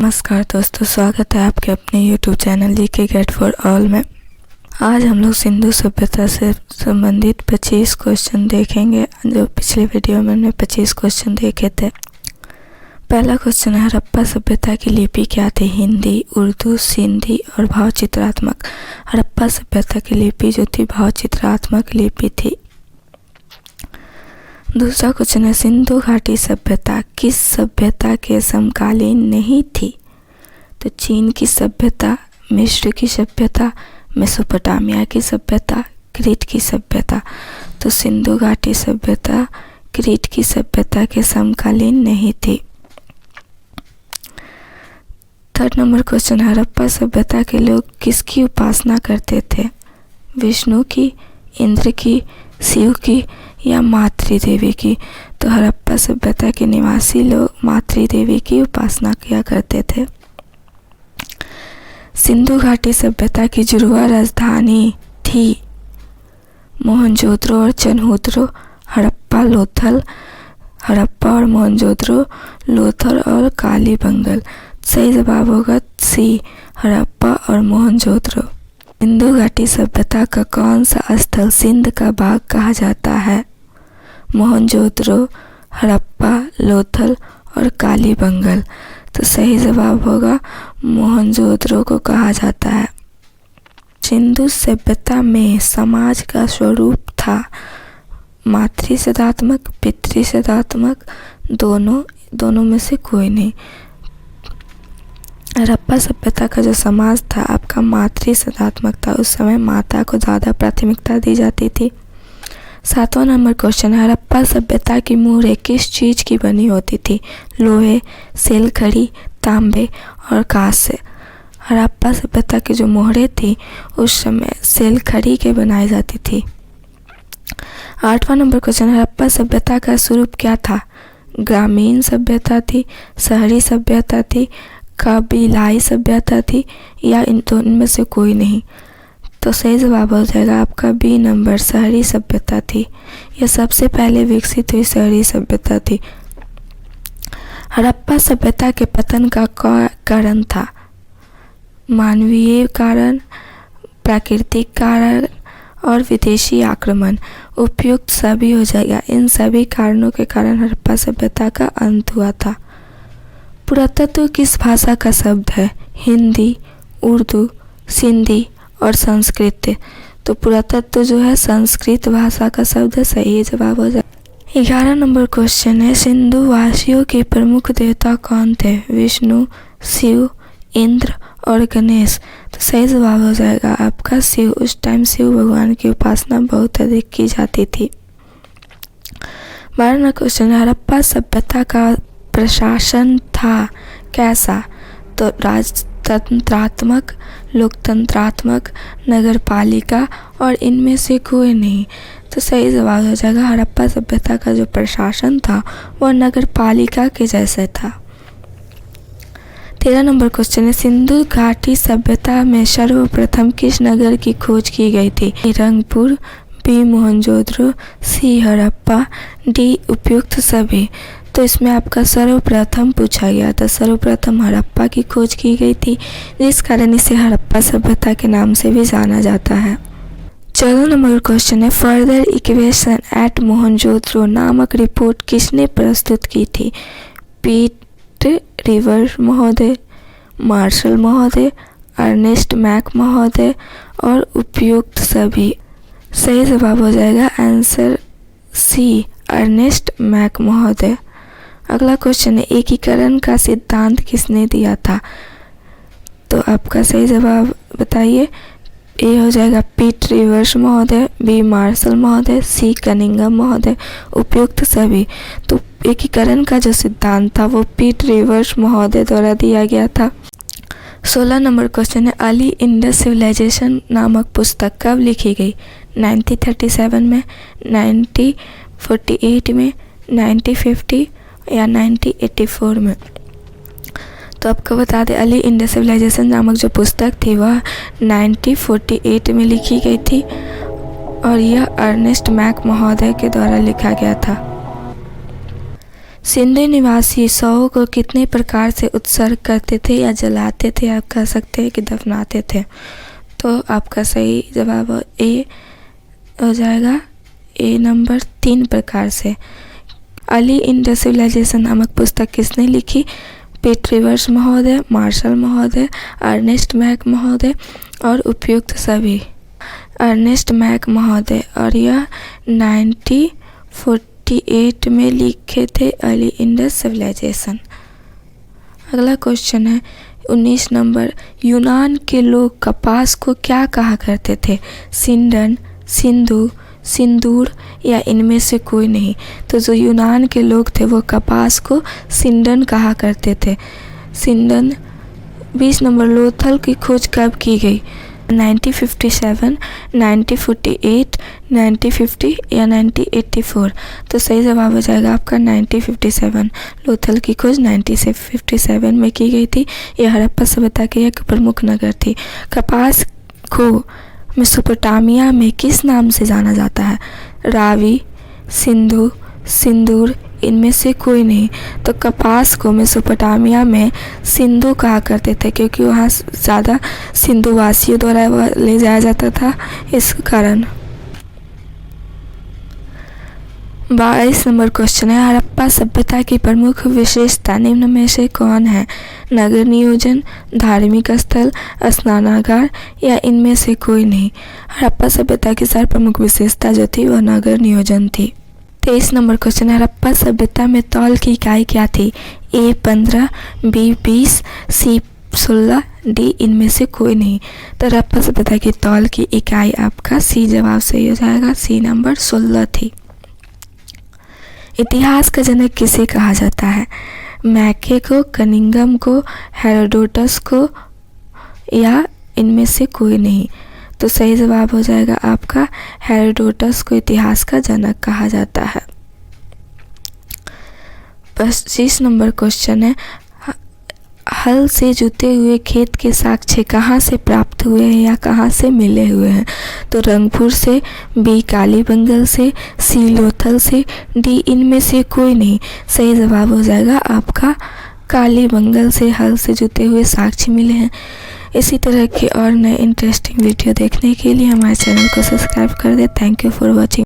नमस्कार दोस्तों, स्वागत है आपके अपने YouTube channel GK get for all में। आज हम लोग सिंधु सभ्यता से संबंधित 25 क्वेश्चन देखेंगे। जो पिछले वीडियो में हमने 25 क्वेश्चन देखे थे। पहला क्वेश्चन है, हड़प्पा सभ्यता की लिपि क्या थी? हिंदी, उर्दू, सिंधी और भावचित्रात्मक। हड़प्पा सभ्यता की लिपि जो थी भावचित्रात्मक लिपि थी। दूसरा क्वेश्चन है, सिंधु घाटी सभ्यता किस सभ्यता के समकालीन नहीं थी? तो चीन की सभ्यता, मिस्र की सभ्यता, मेसोपोटामिया की सभ्यता, क्रीट की सभ्यता। तो सिंधु घाटी सभ्यता क्रीट की सभ्यता के समकालीन नहीं थी। थर्ड नंबर क्वेश्चन, हड़प्पा सभ्यता के लोग किसकी उपासना करते थे? विष्णु की, इंद्र की, शिव की या मातृ देवी की? तो हड़प्पा सभ्यता के निवासी लोग मातृ देवी की उपासना किया करते थे। सिंधु घाटी सभ्यता की जुड़वा राजधानी थी मोहनजोदड़ो और चनहूत्रो, हड़प्पा, लोथल। हड़प्पा और मोहनजोदड़ो, लोथल और कालीबंगन। सही जवाब होगा सी, हड़प्पा और मोहनजोदड़ो। सिंधु घाटी सभ्यता का कौन सा स्थल सिंध का भाग कहा जाता है? मोहनजोदड़ो, हड़प्पा, लोथल और कालीबंगन। तो सही जवाब होगा मोहनजोदड़ो को कहा जाता है। सिंधु सभ्यता में समाज का स्वरूप था मातृ सदात्मक, पितृ सदात्मक, दोनों में से कोई नहीं। हड़प्पा सभ्यता का जो समाज था आपका मातृ सदात्मक था। उस समय माता को ज़्यादा प्राथमिकता दी जाती थी। सातवां नंबर क्वेश्चन, हड़प्पा सभ्यता की मोहरें किस चीज़ की बनी होती थी? लोहे, सेलखड़ी, तांबे और कांस्य। हड़प्पा सभ्यता की जो मोहरें थी उस समय सेलखड़ी के बनाई जाती थी। आठवां नंबर क्वेश्चन, हड़प्पा सभ्यता का स्वरूप क्या था? ग्रामीण सभ्यता थी, शहरी सभ्यता थी, कबीलाई सभ्यता थी या इन दोनों में से कोई नहीं? तो सही जवाब हो जाएगा आपका बी नंबर, शहरी सभ्यता थी। यह सबसे पहले विकसित हुई शहरी सभ्यता थी। हड़प्पा सभ्यता के पतन का कारण था? मानवीय कारण, प्राकृतिक कारण और विदेशी आक्रमण। उपयुक्त सभी हो जाएगा। इन सभी कारणों के कारण हड़प्पा सभ्यता का अंत हुआ था। पुरातत्व किस भाषा का शब्द है? हिंदी, उर्दू, सिंधी और संस्कृत। तो पुरातत्व जो है संस्कृत भाषा का शब्द है। सही जवाब हो जाए। 11 नंबर क्वेश्चन है, सिंधु वासियों के प्रमुख देवता कौन थे? विष्णु, शिव, इंद्र और गणेश। तो सही जवाब हो जाएगा आपका शिव। उस टाइम शिव भगवान की उपासना बहुत अधिक की जाती थी। 12वां क्वेश्चन, हड़प्पा सभ्यता का प्रशासन था कैसा? तो राजतंत्रात्मक, लोकतंत्रात्मक, नगरपालिका और इनमें से कोई नहीं। तो सही जवाब हो जाएगा हड़प्पा सभ्यता का जो प्रशासन था वह नगरपालिका के जैसे था। 13 नंबर क्वेश्चन है, सिंधु घाटी सभ्यता में सर्वप्रथम किस नगर की खोज की गई थी? रंगपुर, बी मोहनजोदड़ो, सी हड़प्पा, डी उपयुक्त सभी। तो इसमें आपका सर्वप्रथम पूछा गया था। सर्वप्रथम हड़प्पा की खोज की गई थी, जिस कारण इसे हड़प्पा सभ्यता के नाम से भी जाना जाता है। 14 नंबर क्वेश्चन है, फर्दर इक्वेशन एट मोहनजोदड़ो नामक रिपोर्ट किसने प्रस्तुत की थी? पीट रिवर महोदय, मार्शल महोदय, अर्नेस्ट मैक महोदय और उपयुक्त सभी। सही जवाब हो जाएगा आंसर सी, अर्नेस्ट मैक महोदय। अगला क्वेश्चन है, एकीकरण का सिद्धांत किसने दिया था? तो आपका सही जवाब बताइए। ए हो जाएगा पीट रिवर्स महोदय, बी मार्शल महोदय, सी कनिंघम महोदय, उपयुक्त सभी। तो एकीकरण का जो सिद्धांत था वो पीट रिवर्स महोदय द्वारा दिया गया था। 16 नंबर क्वेश्चन है, अर्ली इंडस सिविलाइजेशन नामक पुस्तक कब लिखी गई? 1937 में, 1948 में, 1950 या 1984 में? तो आपको बता दें अर्ली इंडस सिविलाइजेशन नामक जो पुस्तक थी वह 1948 में लिखी गई थी और यह अर्नेस्ट मैक महोदय के द्वारा लिखा गया था। सिंधु निवासी शवों को कितने प्रकार से उत्सर्ग करते थे या जलाते थे, आप कह सकते हैं कि दफनाते थे। तो आपका सही जवाब ए हो जाएगा, ए नंबर 3 प्रकार से। अर्ली इंडस सिविलाइजेशन नामक पुस्तक किसने लिखी? पीट रिवर्स महोदय, मार्शल महोदय, अर्नेस्ट मैक महोदय और उपयुक्त सभी। अर्नेस्ट मैक महोदय, और यह 1948 में लिखे थे अर्ली इंडस सिविलाइजेशन। अगला क्वेश्चन है 19 नंबर, यूनान के लोग कपास को क्या कहा करते थे? सिंडन, सिंधु, सिंदूर या इनमें से कोई नहीं। तो जो यूनान के लोग थे वो कपास को सिंडन कहा करते थे। सिंडन। 20 नंबर, लोथल की खोज कब की गई? 1957, 1948, 1950 या 1984। तो सही जवाब हो जाएगा आपका 1957। लोथल की खोज 1957 में की गई थी। यह हड़प्पा सभ्यता की एक प्रमुख नगर थी। कपास को मेसोपोटामिया में किस नाम से जाना जाता है? रावी, सिंधु, सिंदूर, इनमें से कोई नहीं। तो कपास को मेसोपोटामिया में सिंधु कहा करते थे, क्योंकि वहाँ ज़्यादा सिंधु वासियों द्वारा ले जाया जाता था, इस कारण। 22 नंबर क्वेश्चन है, हड़प्पा सभ्यता की प्रमुख विशेषता निम्न में से कौन है? नगर नियोजन, धार्मिक स्थल, स्नानागार या इनमें से कोई नहीं। हड़प्पा सभ्यता की सारी प्रमुख विशेषता जो थी वह नगर नियोजन थी। 23 नंबर क्वेश्चन है, हड़प्पा सभ्यता में तौल की इकाई क्या थी? ए 15, बी 20, सी 16, डी इनमें से कोई नहीं। तो हड़प्पा सभ्यता की तौल की इकाई आपका सी जवाब सही हो जाएगा, सी नंबर 16 थी। इतिहास का जनक किसे कहा जाता है? मैके को, कनिंघम को, हेरोडोटस को या इनमें से कोई नहीं। तो सही जवाब हो जाएगा आपका हेरोडोटस को इतिहास का जनक कहा जाता है। 25 नंबर क्वेश्चन है, हल से जुते हुए खेत के साक्ष्य कहाँ से प्राप्त हुए हैं या कहाँ से मिले हुए हैं? तो रंगपुर से, बी कालीबंगल से, सी लोथल से, डी इनमें से कोई नहीं। सही जवाब हो जाएगा आपका कालीबंगल से हल से जुते हुए साक्ष्य मिले हैं। इसी तरह के और नए इंटरेस्टिंग वीडियो देखने के लिए हमारे चैनल को सब्सक्राइब कर दें। Thank you for watching.